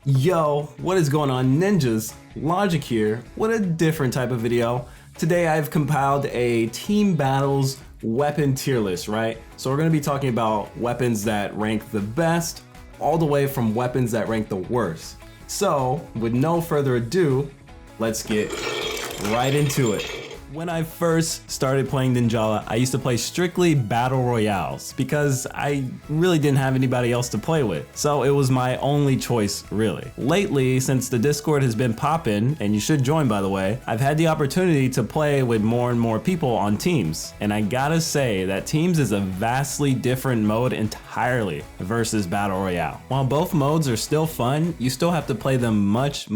Yo, what is going on, ninjas? Logic here with a different type of video. Today I've compiled a team battles weapon tier list, right? So we're gonna be talking about weapons that rank the best all the way from weapons that rank the worst. So with no further ado, let's get right into it. When I first started playing Ninjala, I used to play strictly battle royales because I really didn't have anybody else to play with. So it was my only choice, really. Lately, since the Discord has been poppin', and you should join by the way, I've had the opportunity to play with more and more people on teams. And I gotta say that teams is a vastly different mode entirely versus battle royale. While both modes are still fun, you still have to play them much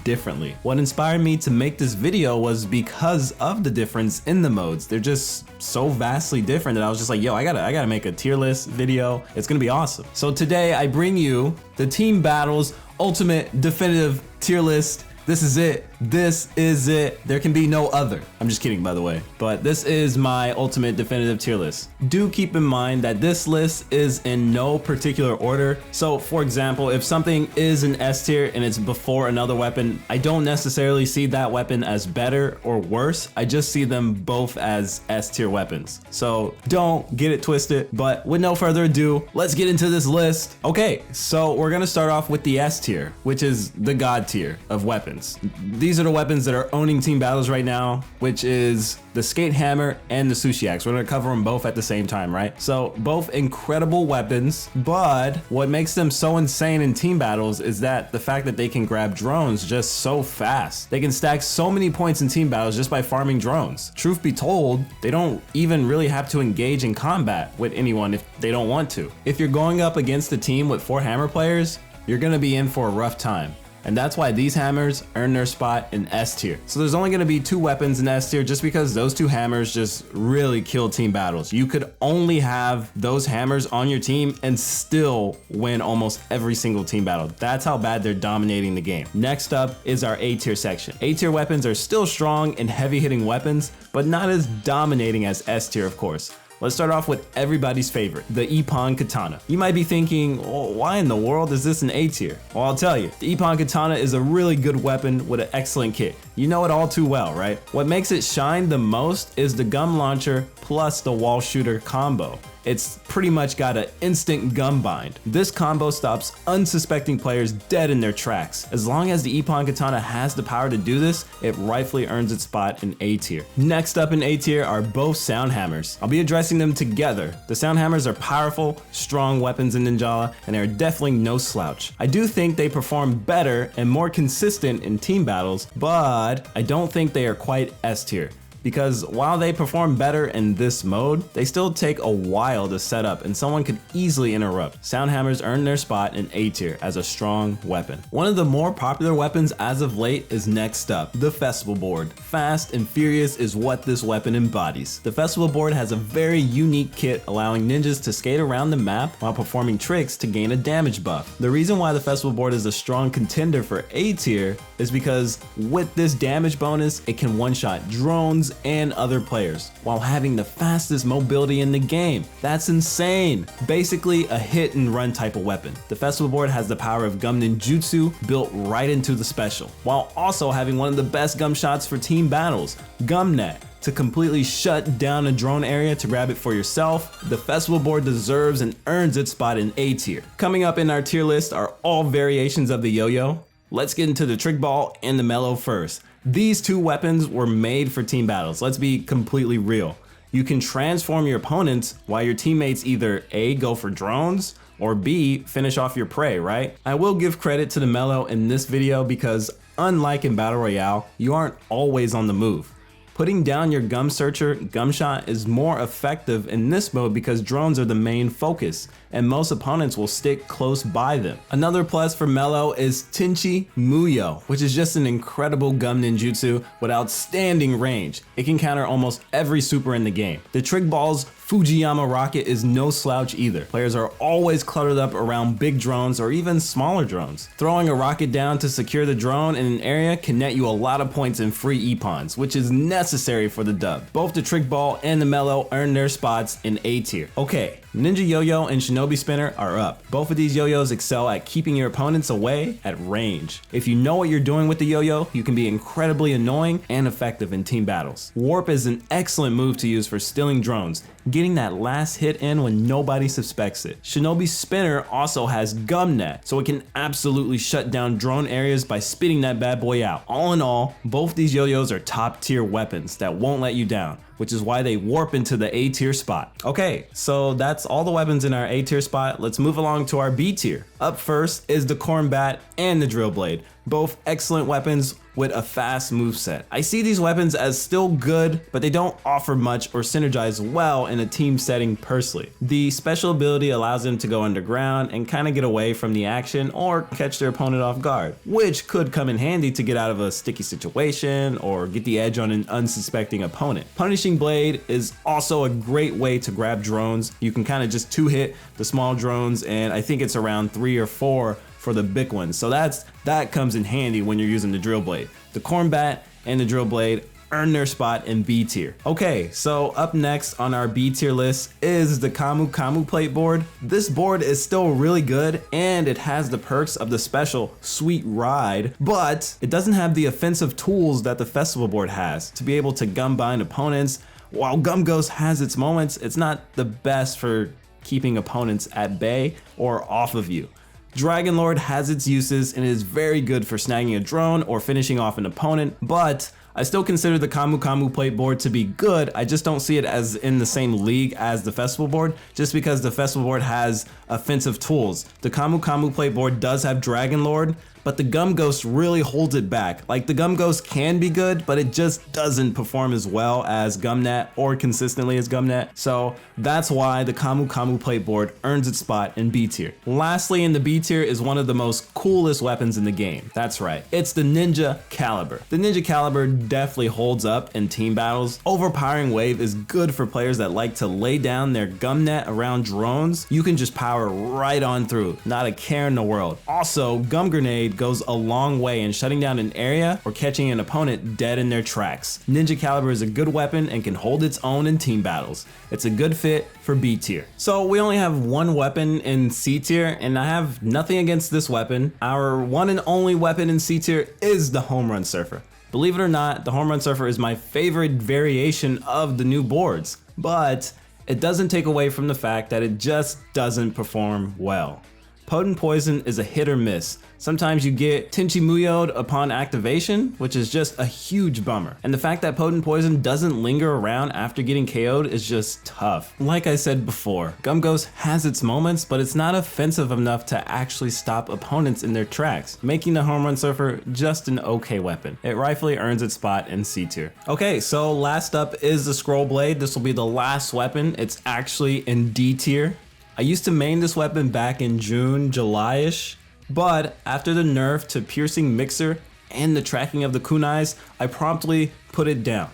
differently. What inspired me to make this video was because of the difference in the modes. They're just so vastly different that I was just like, yo, I gotta make a tier list video. It's gonna be awesome. So today I bring you the Team Battles Ultimate Definitive Tier List. This is it. This is it. There can be no other. I'm just kidding, by the way. But this is my ultimate definitive tier list. Do keep in mind that this list is in no particular order. So for example, if something is an S tier and it's before another weapon, I don't necessarily see that weapon as better or worse. I just see them both as S tier weapons. So don't get it twisted. But with no further ado, let's get into this list. Okay, so we're gonna start off with the S tier, which is the God tier of weapons. These are the weapons that are owning team battles right now, which is the skate hammer and the sushi axe. We're gonna cover them both at the same time, right? So both incredible weapons, but what makes them so insane in team battles is that the fact that they can grab drones just so fast. They can stack so many points in team battles just by farming drones. Truth be told, they don't even really have to engage in combat with anyone if they don't want to. If you're going up against a team with 4 hammer players, you're gonna be in for a rough time. And that's why these hammers earn their spot in S tier. So there's only gonna be 2 weapons in S tier just because those 2 hammers just really kill team battles. You could only have those hammers on your team and still win almost every single team battle. That's how bad they're dominating the game. Next up is our A tier section. A tier weapons are still strong and heavy hitting weapons, but not as dominating as S tier, of course. Let's start off with everybody's favorite, the Ippon Katana. You might be thinking, well, why in the world is this an A tier? Well, I'll tell you, the Ippon Katana is a really good weapon with an excellent kit. You know it all too well, right? What makes it shine the most is the gum launcher plus the wall shooter combo. It's pretty much got an instant gum bind. This combo stops unsuspecting players dead in their tracks. As long as the Ippon Katana has the power to do this, it rightfully earns its spot in A tier. Next up in A tier are both sound hammers. I'll be addressing them together. The sound hammers are powerful, strong weapons in Ninjala, and they're definitely no slouch. I do think they perform better and more consistent in team battles, but I don't think they are quite S tier. Because while they perform better in this mode, they still take a while to set up and someone could easily interrupt. Sound hammers earn their spot in A tier as a strong weapon. One of the more popular weapons as of late is next up, the Festival Board. Fast and furious is what this weapon embodies. The Festival Board has a very unique kit allowing ninjas to skate around the map while performing tricks to gain a damage buff. The reason why the Festival Board is a strong contender for A tier is because with this damage bonus, it can one-shot drones and other players while having the fastest mobility in the game. That's insane. Basically a hit and run type of weapon. The Festival Board has the power of gum ninjutsu built right into the special, while also having one of the best gum shots for team battles, Gum Net. To completely shut down a drone area to grab it for yourself, the Festival Board deserves and earns its spot in A tier. Coming up in our tier list are all variations of the yo-yo. Let's get into the trick ball and the mellow first. These 2 weapons were made for team battles. Let's be completely real. You can transform your opponents while your teammates either A, go for drones, or B, finish off your prey, right? I will give credit to the mellow in this video because unlike in Battle Royale, you aren't always on the move. Putting down your gum searcher, gum shot is more effective in this mode because drones are the main focus and most opponents will stick close by them. Another plus for Mellow is Tenchi Muyo, which is just an incredible gum ninjutsu with outstanding range. It can counter almost every super in the game. The trick ball's Fujiyama rocket is no slouch either. Players are always cluttered up around big drones or even smaller drones. Throwing a rocket down to secure the drone in an area can net you a lot of points in free epons, which is necessary for the dub. Both the Trick Ball and the Mellow earn their spots in A tier. Okay, Ninja Yo-Yo and Shinobi Spinner are up. Both of these yo-yos excel at keeping your opponents away at range. If you know what you're doing with the yo-yo, you can be incredibly annoying and effective in team battles. Warp is an excellent move to use for stealing drones, getting that last hit in when nobody suspects it. Shinobi Spinner also has Gum Net, so it can absolutely shut down drone areas by spitting that bad boy out. All in all, both these yo-yos are top tier weapons that won't let you down, which is why they warp into the A tier spot. Okay, so that's all the weapons in our A tier spot. Let's move along to our B tier. Up first is the Corn Bat and the Drill Blade, both excellent weapons with a fast moveset. I see these weapons as still good, but they don't offer much or synergize well in a team setting personally. The special ability allows them to go underground and kind of get away from the action or catch their opponent off guard, which could come in handy to get out of a sticky situation or get the edge on an unsuspecting opponent. Punishing Blade is also a great way to grab drones. You can kind of just two-hit the small drones, and I think it's around 3 or 4 for the big ones. So that comes in handy when you're using the Drill Blade. The Corn Bat and the Drill Blade earn their spot in B tier. Okay, so up next on our B tier list is the Kamu Kamu plate board. This board is still really good and it has the perks of the special Sweet Ride, but it doesn't have the offensive tools that the festival board has to be able to gum bind opponents. While Gum Ghost has its moments, it's not the best for keeping opponents at bay or off of you. Dragon Lord has its uses and is very good for snagging a drone or finishing off an opponent, but I still consider the Kamu Kamu plate board to be good. I just don't see it as in the same league as the festival board, just because the festival board has offensive tools. The Kamu Kamu plate board does have Dragon Lord, but the Gum Ghost really holds it back. Like, the Gum Ghost can be good, but it just doesn't perform as well as Gumnet or consistently as Gumnet. So that's why the Kamu Kamu plate board earns its spot in B tier. Lastly, in the B tier is one of the most coolest weapons in the game. That's right, it's the Ninja Caliber. The Ninja Caliber definitely holds up in team battles. Overpowering Wave is good for players that like to lay down their Gumnet around drones. You can just power right on through, not a care in the world. Also, Gum Grenade goes a long way in shutting down an area or catching an opponent dead in their tracks. Ninja Caliber is a good weapon and can hold its own in team battles. It's a good fit for B tier. So we only have one weapon in C tier, and I have nothing against this weapon. Our one and only weapon in C tier is the Home Run Surfer. Believe it or not, the Home Run Surfer is my favorite variation of the new boards, but it doesn't take away from the fact that it just doesn't perform well. Potent Poison is a hit or miss. Sometimes you get Tenchi Muyo'd upon activation, which is just a huge bummer. And the fact that Potent Poison doesn't linger around after getting KO'd is just tough. Like I said before, Gum Ghost has its moments, but it's not offensive enough to actually stop opponents in their tracks, making the Home Run Surfer just an okay weapon. It rightfully earns its spot in C tier. Okay, so last up is the Scroll Blade. This will be the last weapon. It's actually in D tier. I used to main this weapon back in June, July-ish, but after the nerf to Piercing Mixer and the tracking of the kunais, I promptly put it down.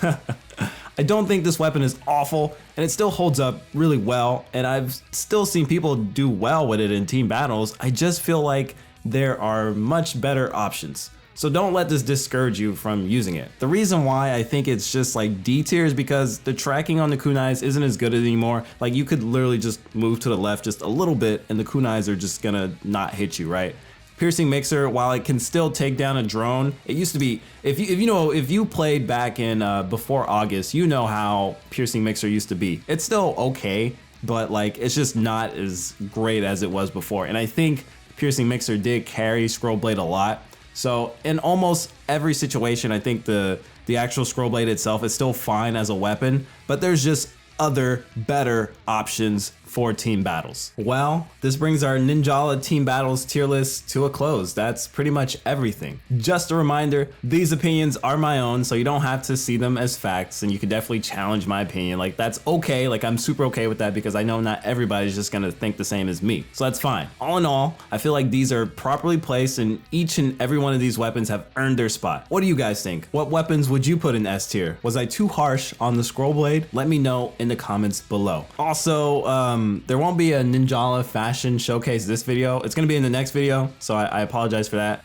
I don't think this weapon is awful, and it still holds up really well, and I've still seen people do well with it in team battles. I just feel like there are much better options. So don't let this discourage you from using it. The reason why I think it's just like D tier is because the tracking on the kunais isn't as good anymore. Like, you could literally just move to the left just a little bit and the kunais are just gonna not hit you, right? Piercing Mixer, while it can still take down a drone, it used to be, if you played back in before August, you know how Piercing Mixer used to be. It's still okay, but like, it's just not as great as it was before. And I think Piercing Mixer did carry Scroll Blade a lot. So in almost every situation, I think the actual Scroll Blade itself is still fine as a weapon, but there's just other better options for team battles. Well, this brings our Ninjala team battles tier list to a close. That's pretty much everything. Just a reminder, these opinions are my own, so you don't have to see them as facts, and you can definitely challenge my opinion. Like, that's okay. Like, I'm super okay with that because I know not everybody's just gonna think the same as me. So that's fine. All in all, I feel like these are properly placed and each and every one of these weapons have earned their spot. What do you guys think? What weapons would you put in S tier? Was I too harsh on the scroll blade? Let me know in the comments below. Also, there won't be a Ninjala fashion showcase this video. It's gonna be in the next video, so I apologize for that.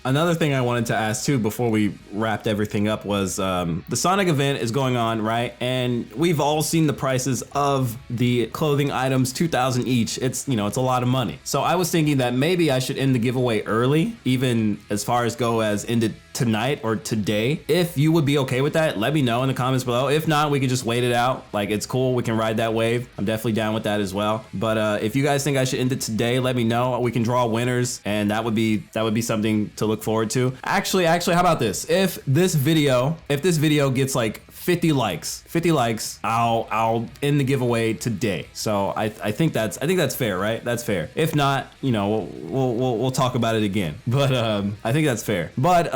Another thing I wanted to ask too before we wrapped everything up was the Sonic event is going on, right? And we've all seen the prices of the clothing items, 2,000 each. It's, you know, it's a lot of money. So I was thinking that maybe I should end the giveaway early, even as far as go as end it tonight or today. If you would be okay with that, let me know in the comments below. If not, we can just wait it out. Like, it's cool, we can ride that wave. I'm definitely down with that as well. But if you guys think I should end it today, let me know. We can draw winners, and that would be something to look forward to. Actually, how about this? If this video gets like 50 likes, I'll end the giveaway today. So I think that's fair, right? That's fair. If not, you know, we'll talk about it again. But I think that's fair. But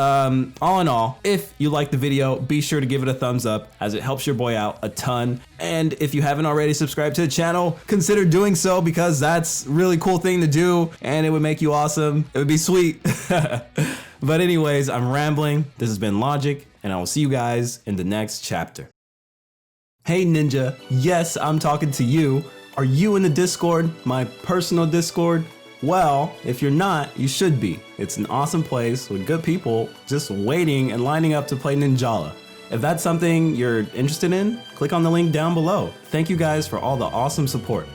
all in all, if you like the video, be sure to give it a thumbs up as it helps your boy out a ton. And if you haven't already subscribed to the channel, consider doing so because that's a really cool thing to do and it would make you awesome. It would be sweet. But anyways, I'm rambling. This has been Logic, and I will see you guys in the next chapter. Hey Ninja, yes, I'm talking to you. Are you in the Discord, my personal Discord? Well, if you're not, you should be. It's an awesome place with good people just waiting and lining up to play Ninjala. If that's something you're interested in, click on the link down below. Thank you guys for all the awesome support.